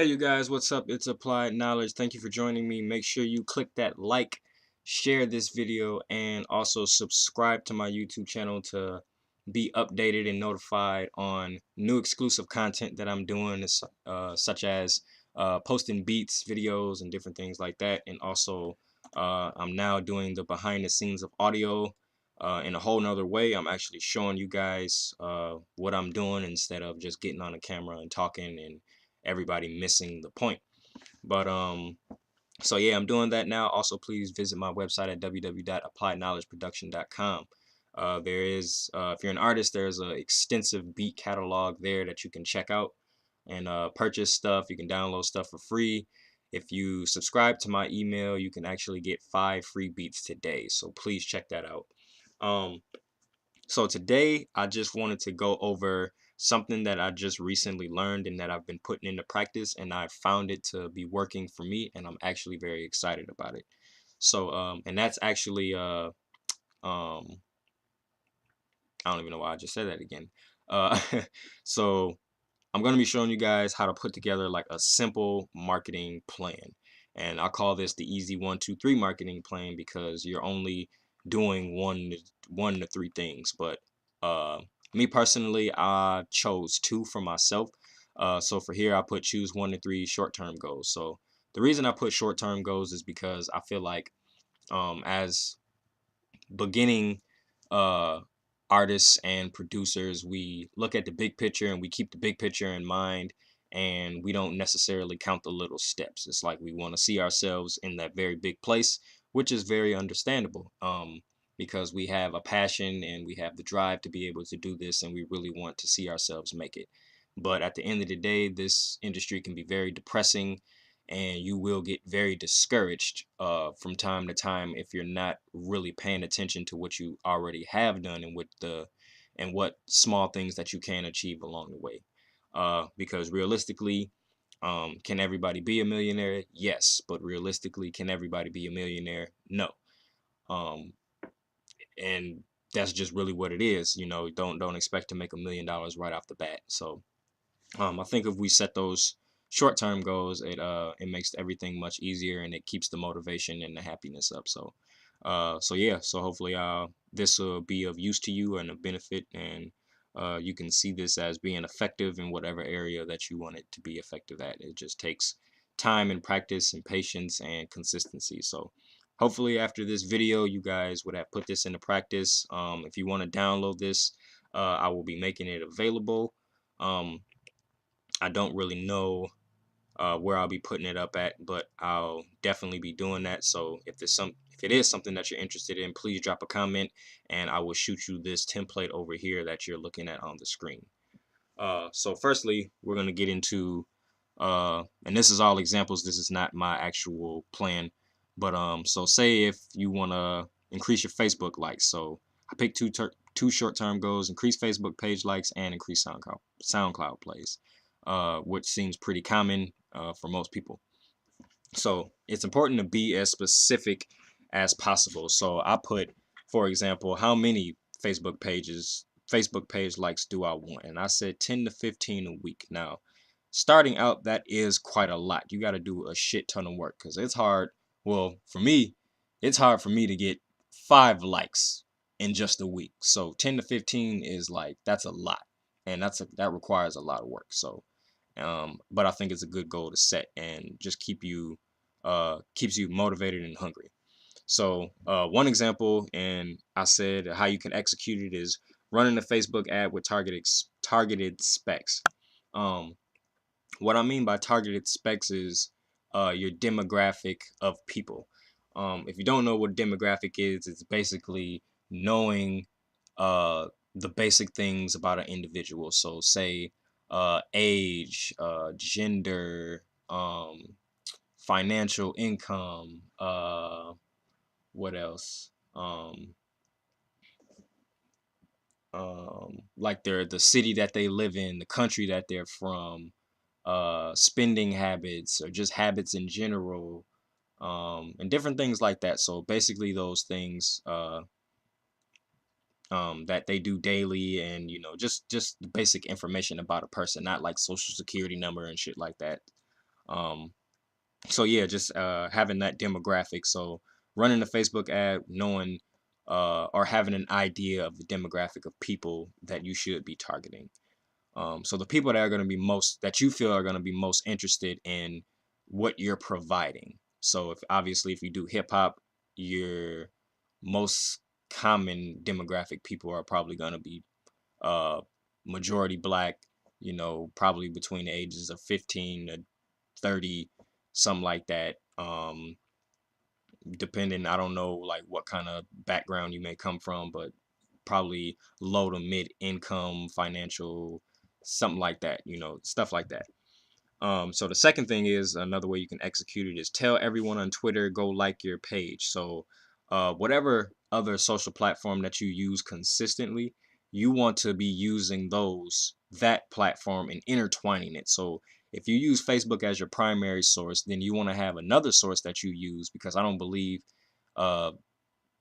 Hey you guys, what's up? It's Applied Knowledge. Thank you for joining me. Make sure you click that like, share this video, and also subscribe to my YouTube channel to be updated and notified on new exclusive content that I'm doing, such as posting beats, videos, and different things like that. And also, I'm now doing the behind the scenes of audio in a whole nother way. I'm actually showing you guys what I'm doing instead of just getting on the camera and talking and everybody missing the point. But so yeah, I'm doing that now. Also, please visit my website at www.appliedknowledgeproduction.com. There is, if you're an artist, there's an extensive beat catalog there that you can check out and purchase stuff. You can download stuff for free. If you subscribe to my email, you can actually get 5 free beats today. So please check that out. Um, so today I just wanted to go over something that I just recently learned and that I've been putting into practice, and I found it to be working for me, and I'm actually very excited about it. So and that's actually um I don't even know why I just said that again. Uh so I'm going to be showing you guys how to put together like a simple marketing plan. And I call this the easy 1, 2, 3 marketing plan because you're only doing one to three things. But uh, me personally, I chose 2 for myself. So for here, I put choose 1 to 3 short-term goals. So the reason I put short-term goals is because I feel like as beginning uh, artists and producers, we look at the big picture and we keep the big picture in mind, and we don't necessarily count the little steps. It's like we want to see ourselves in that very big place, which is very understandable, because we have a passion and we have the drive to be able to do this, and we really want to see ourselves make it. But at the end of the day, this industry can be very depressing, and you will get very discouraged from time to time if you're not really paying attention to what you already have done and what small things that you can achieve along the way. Because realistically, can everybody be a millionaire? Yes, but realistically, can everybody be a millionaire? No. Um, and that's just really what it is. You know, don't expect to make $1 million right off the bat. So I think if we set those short-term goals, it makes everything much easier, and it keeps the motivation and the happiness up. So so yeah, so hopefully this will be of use to you and a benefit, and you can see this as being effective in whatever area that you want it to be effective at. It just takes time and practice and patience and consistency. So hopefully after this video, you guys would have put this into practice. If you want to download this, I will be making it available. Um, I don't really know where I'll be putting it up at, but I'll definitely be doing that. So if it is something that you're interested in, please drop a comment, and I will shoot you this template over here that you're looking at on the screen. So firstly, we're gonna get into and this is all examples. This is not my actual plan, but so say if you wanna increase your Facebook likes. So I picked two short-term goals: increase Facebook page likes and increase SoundCloud plays, which seems pretty common for most people. So it's important to be as specific as possible. So I put, for example, how many Facebook page likes do I want? And I said 10 to 15 a week. Now, starting out, that is quite a lot. You got to do a shit ton of work because it's hard. Well, for me, it's hard for me to get 5 likes in just a week. So 10 to 15 is like, that's a lot. And that requires a lot of work. So but I think it's a good goal to set and just keeps you motivated and hungry. So one example, and I said how you can execute it, is running a Facebook ad with targeted specs. Um, what I mean by targeted specs is your demographic of people. If you don't know what demographic is, it's basically knowing the basic things about an individual. So say age, gender, financial income, what else? Like the city that they live in, the country that they're from, spending habits, or just habits in general, and different things like that. So basically, those things that they do daily, and just the basic information about a person, not like social security number and shit like that. Um, so yeah, just having that demographic. So running a Facebook ad, knowing or having an idea of the demographic of people that you should be targeting. So the people that are going to be most that you feel are going to be most interested in what you're providing. So if obviously if you do hip hop, your most common demographic people are probably going to be uh majority black, probably between the ages of 15 to 30, something like that. Depending, I don't know like what kind of background you may come from, but probably low to mid income financial, something like that, stuff like that. So the second thing is another way you can execute it is tell everyone on Twitter, go like your page. So whatever other social platform that you use consistently, you want to be using that platform and intertwining it. So if you use Facebook as your primary source, then you want to have another source that you use, because I don't believe uh,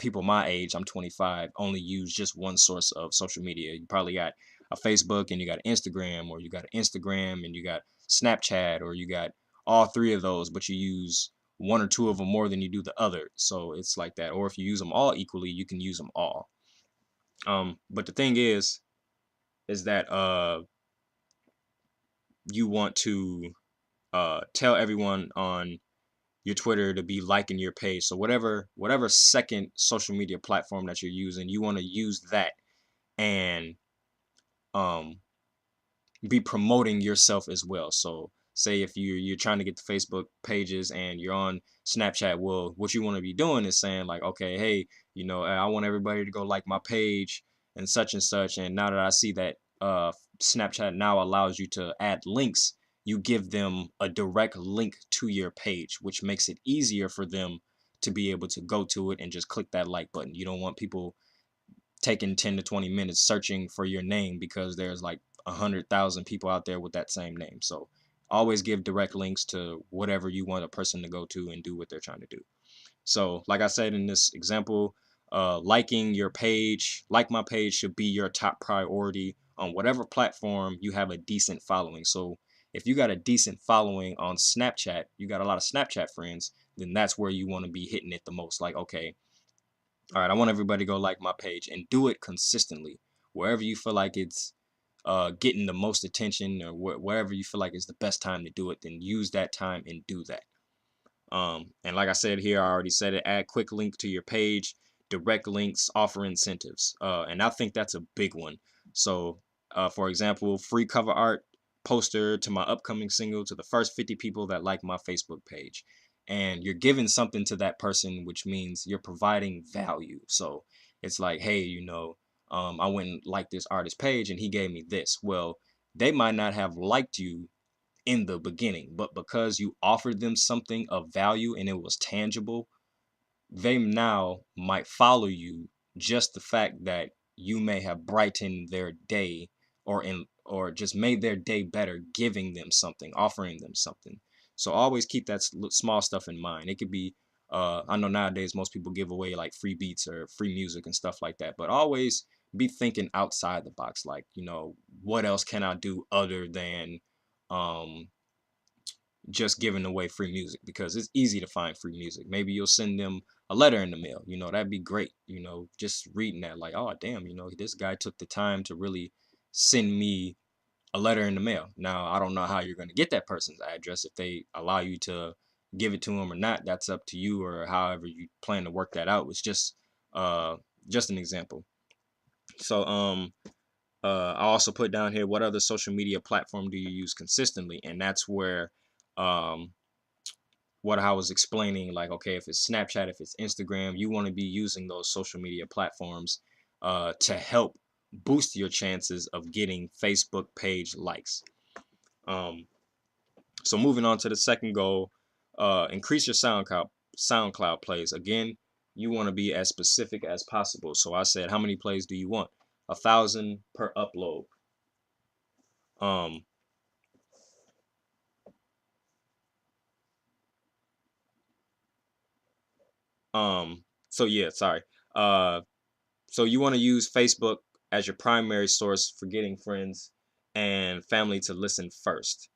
people my age, I'm 25, only use just one source of social media. You probably got a Facebook and you got Instagram, or you got Instagram and you got Snapchat, or you got all three of those, but you use one or two of them more than you do the other. So it's like that. Or if you use them all equally, you can use them all. But the thing is that you want to tell everyone on your Twitter to be liking your page. So whatever second social media platform that you're using, you want to use that and um be promoting yourself as well. So say if you're trying to get the Facebook pages and you're on Snapchat, well, what you want to be doing is saying like, okay, hey, I want everybody to go like my page and such and such. And now that I see that Snapchat now allows you to add links, you give them a direct link to your page, which makes it easier for them to be able to go to it and just click that like button. You don't want people taking 10 to 20 minutes searching for your name because there's like 100,000 people out there with that same name. So always give direct links to whatever you want a person to go to and do what they're trying to do. So like I said in this example, liking your page, like my page, should be your top priority on whatever platform you have a decent following. So if you got a decent following on Snapchat, you got a lot of Snapchat friends, then that's where you want to be hitting it the most. Like, okay, all right, I want everybody to go like my page and do it consistently. Wherever you feel like it's getting the most attention, or wherever you feel like it's the best time to do it, then use that time and do that. And like I said here, I already said it, add quick link to your page, direct links, offer incentives. And I think that's a big one. So, for example, free cover art poster to my upcoming single to the first 50 people that like my Facebook page. And you're giving something to that person, which means you're providing value. So it's like, hey, I went and liked this artist page and he gave me this. Well, they might not have liked you in the beginning, but because you offered them something of value and it was tangible, they now might follow you. Just the fact that you may have brightened their day, or just made their day better, giving them something, offering them something. So always keep that small stuff in mind. It could be I know nowadays most people give away like free beats or free music and stuff like that, but always be thinking outside the box. Like, what else can I do other than um just giving away free music? Because it's easy to find free music. Maybe you'll send them a letter in the mail. That'd be great. Just reading that, like, oh damn, this guy took the time to really send me a letter in the mail. Now I don't know how you're going to get that person's address, if they allow you to give it to them or not. That's up to you, or however you plan to work that out. It's just an example. So I also put down here, what other social media platform do you use consistently? And that's where um what I was explaining, like, okay, if it's Snapchat, if it's Instagram, you want to be using those social media platforms to help boost your chances of getting Facebook page likes. Um, so moving on to the second goal, increase your SoundCloud plays. Again, you want to be as specific as possible. So I said, how many plays do you want? 1,000 per upload. Um, so yeah, sorry. Uh, So you want to use Facebook as your primary source for getting friends and family to listen first.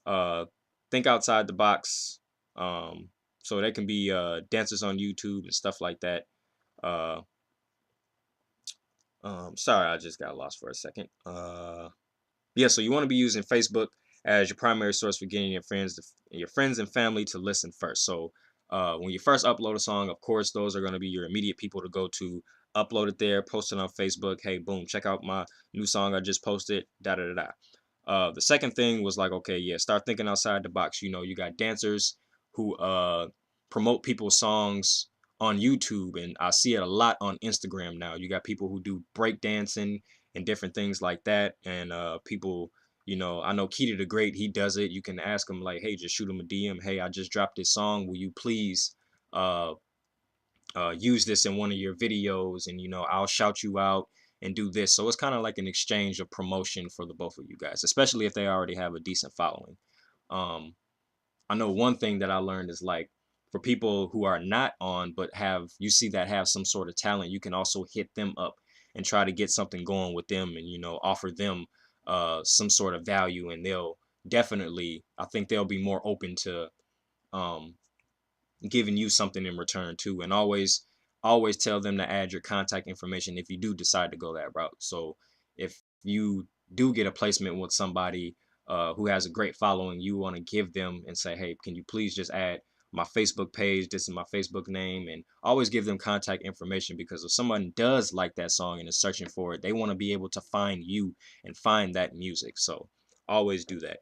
Uh, think outside the box. So they can be dancers on YouTube and stuff like that. Uh, Sorry, I just got lost for a second. Yeah, so you want to be using Facebook as your primary source for getting your friends and family to listen first. So when you first upload a song, of course, those are going to be your immediate people to go to. Upload it there, post it on Facebook. Hey, boom, check out my new song I just posted. Da da da da. The second thing was like, okay, yeah, start thinking outside the box. You know, you got dancers who promote people's songs on YouTube, and I see it a lot on Instagram now. You got people who do break dancing and different things like that, and people, you know, I know Keita the Great, he does it. You can ask him like, hey, just shoot him a DM. Hey, I just dropped this song. Will you please uh, use this in one of your videos? And you know, I'll shout you out and do this. So it's kind of like an exchange of promotion for the both of you guys, especially if they already have a decent following. Um, I know one thing that I learned is like for people who are not on but have you see that have some sort of talent, you can also hit them up and try to get something going with them, and you know, offer them some sort of value, and they'll definitely, I think they'll be more open to um giving you something in return too. And always tell them to add your contact information if you do decide to go that route. So if you do get a placement with somebody who has a great following, you want to give them and say, hey, can you please just add my Facebook page, this is my Facebook name, and always give them contact information, because if someone does like that song and is searching for it, they want to be able to find you and find that music. So always do that.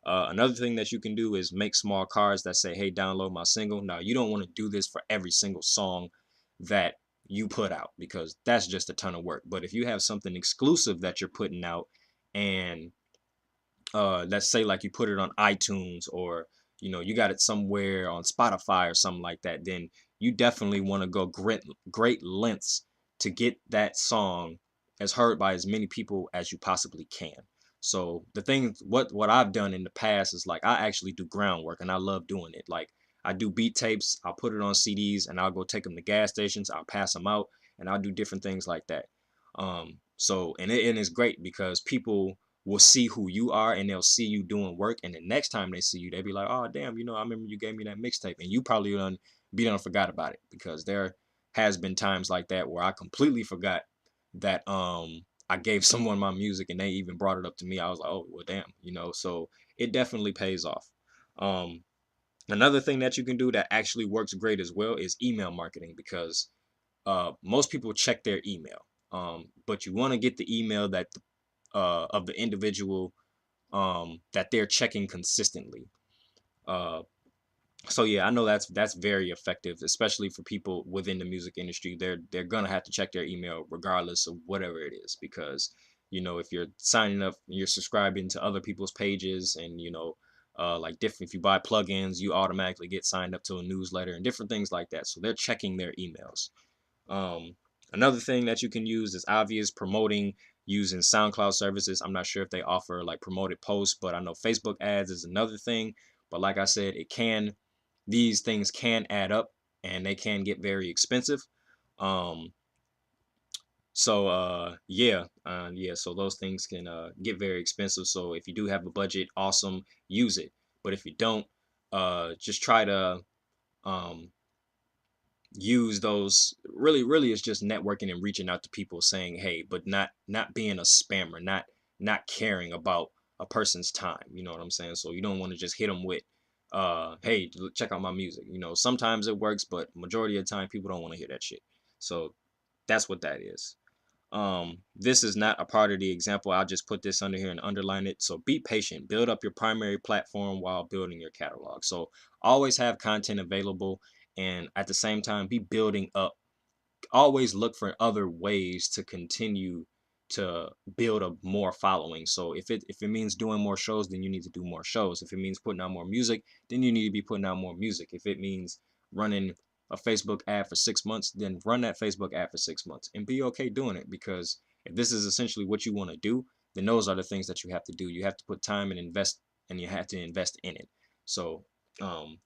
Another thing that you can do is make small cards that say, hey, download my single. Now, you don't want to do this for every single song that you put out, because that's just a ton of work. But if you have something exclusive that you're putting out, and let's say like you put it on iTunes, or you know, you got it somewhere on Spotify or something like that, then you definitely want to go great lengths to get that song as heard by as many people as you possibly can. So the thing, what I've done in the past is like I actually do groundwork, and I love doing it. Like I do beat tapes, I'll put it on CDs, and I'll go take them to gas stations, I'll pass them out, and I'll do different things like that. And it's great because people will see who you are, and they'll see you doing work, and the next time they see you, they'll be like, oh damn, you know, I remember you gave me that mixtape, and you probably done forgot about it, because there has been times like that where I completely forgot that I gave someone my music, and they even brought it up to me. I was like, oh well damn, you know. So it definitely pays off. um Another thing that you can do that actually works great as well is email marketing, because most people check their email, but you want to get the email that of the individual that they're checking consistently. Uh, so yeah, I know that's very effective, especially for people within the music industry. They're gonna have to check their email regardless of whatever it is, because you know, if you're signing up, you're subscribing to other people's pages, and you know, like different, if you buy plugins, you automatically get signed up to a newsletter and different things like that. So they're checking their emails. Um, Another thing that you can use is obvious promoting using SoundCloud services. I'm not sure if they offer like promoted posts, but I know Facebook ads is another thing. But like I said, these things can add up, and they can get very expensive. Um, yeah, so those things can get very expensive. So if you do have a budget, awesome, use it. But if you don't, just try to um, use those. Really it's just networking and reaching out to people, saying hey, but not being a spammer, not caring about a person's time, you know what I'm saying? So you don't want to just hit them with hey, check out my music. You know, sometimes it works, but majority of the time people don't want to hear that shit. So that's what that is. This is not a part of the example. I'll just put this under here and underline it. So be patient, build up your primary platform while building your catalog. So always have content available, and at the same time be building up. Always look for other ways to continue to build a more following. So if it means doing more shows, then you need to do more shows. If it means putting out more music, then you need to be putting out more music. If it means running a Facebook ad for 6 months, then run that Facebook ad for 6 months and be okay doing it, because if this is essentially what you want to do, then those are the things that you have to do. You have to put time and invest, and you have to invest in it. So um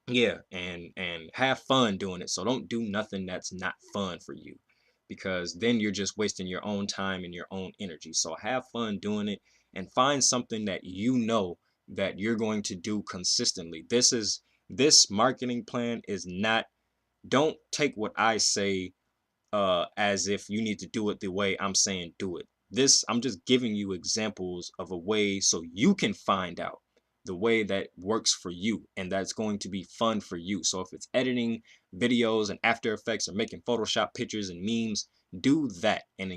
yeah, and have fun doing it. So don't do nothing that's not fun for you, because then you're just wasting your own time and your own energy. So have fun doing it, and find something that you know that you're going to do consistently. This marketing plan is not, don't take what I say as if you need to do it the way I'm saying do it. This, I'm just giving you examples of a way so you can find out the way that works for you and that's going to be fun for you. So if it's editing videos and After Effects or making Photoshop pictures and memes, do that and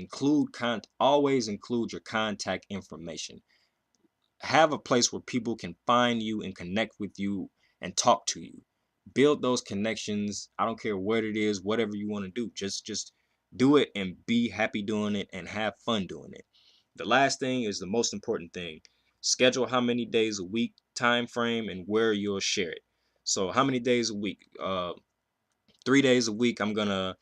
always include your contact information. Have a place where people can find you and connect with you and talk to you. Build those connections. I don't care what it is, whatever you want to do. Just do it and be happy doing it and have fun doing it. The last thing is the most important thing. Schedule how many days a week, time frame, and where you'll share it. So how many days a week? 3 days a week. I'm gonna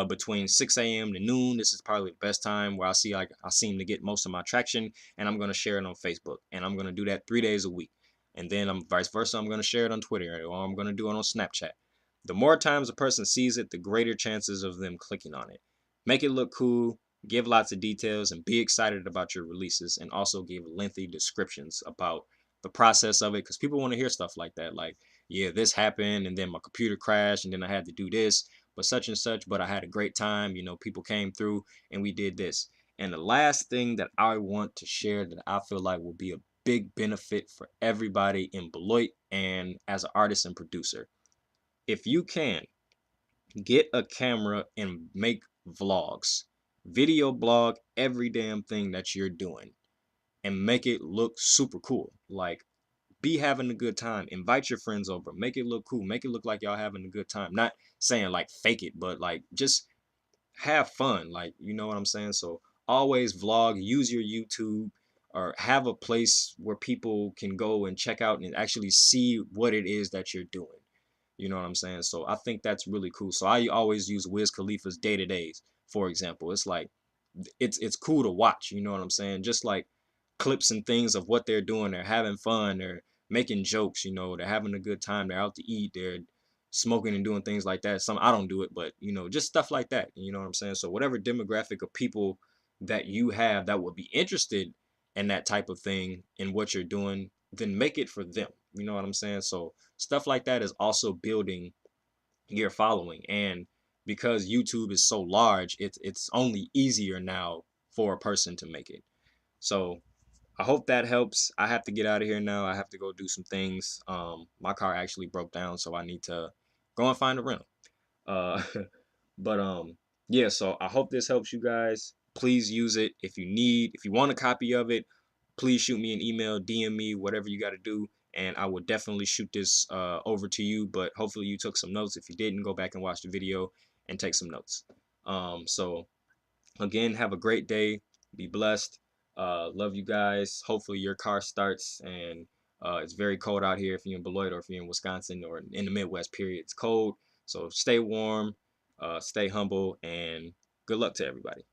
between 6 a.m. to noon. This is probably the best time where I seem to get most of my traction, and I'm gonna share it on Facebook, and I'm gonna do that 3 days a week. And then I'm vice versa. I'm gonna share it on Twitter, or I'm gonna do it on Snapchat. The more times a person sees it, the greater chances of them clicking on it. Make it look cool. Give lots of details and be excited about your releases, and also give lengthy descriptions about the process of it, because people want to hear stuff like that. Like, yeah, this happened and then my computer crashed and then I had to do this, but such and such, but I had a great time. People came through and we did this. And the last thing that I want to share that I feel like will be a big benefit for everybody in Beloit and as an artist and producer. If you can get a camera and make vlogs, video blog every damn thing that you're doing and make it look super cool. Like, be having a good time. Invite your friends over. Make it look cool. Make it look like y'all having a good time. Not saying like fake it, but like just have fun. Like, you know what I'm saying? So always vlog, use your YouTube, or have a place where people can go and check out and actually see what it is that you're doing. You know what I'm saying? So I think that's really cool. So I always use Wiz Khalifa's Day to Days, for example. It's like it's cool to watch, you know what I'm saying? Just like clips and things of what they're doing. They're having fun, they're making jokes, they're having a good time, they're out to eat, they're smoking and doing things like that. Some, I don't do it, but just stuff like that. You know what I'm saying? So whatever demographic of people that you have that would be interested in that type of thing in what you're doing, then make it for them. You know what I'm saying? So stuff like that is also building your following. And because YouTube is so large, it's only easier now for a person to make it. So I hope that helps. I have to get out of here now. I have to go do some things. My car actually broke down, so I need to go and find a rental. Uh, but yeah. So I hope this helps you guys. Please use it. If you want a copy of it, please shoot me an email, DM me, whatever you got to do, and I will definitely shoot this over to you. But hopefully you took some notes. If you didn't, go back and watch the video and take some notes. So again, have a great day. Be blessed. Love you guys. Hopefully your car starts. And it's very cold out here if you're in Beloit, or if you're in Wisconsin or in the Midwest, period. It's cold. So stay warm, stay humble, and good luck to everybody.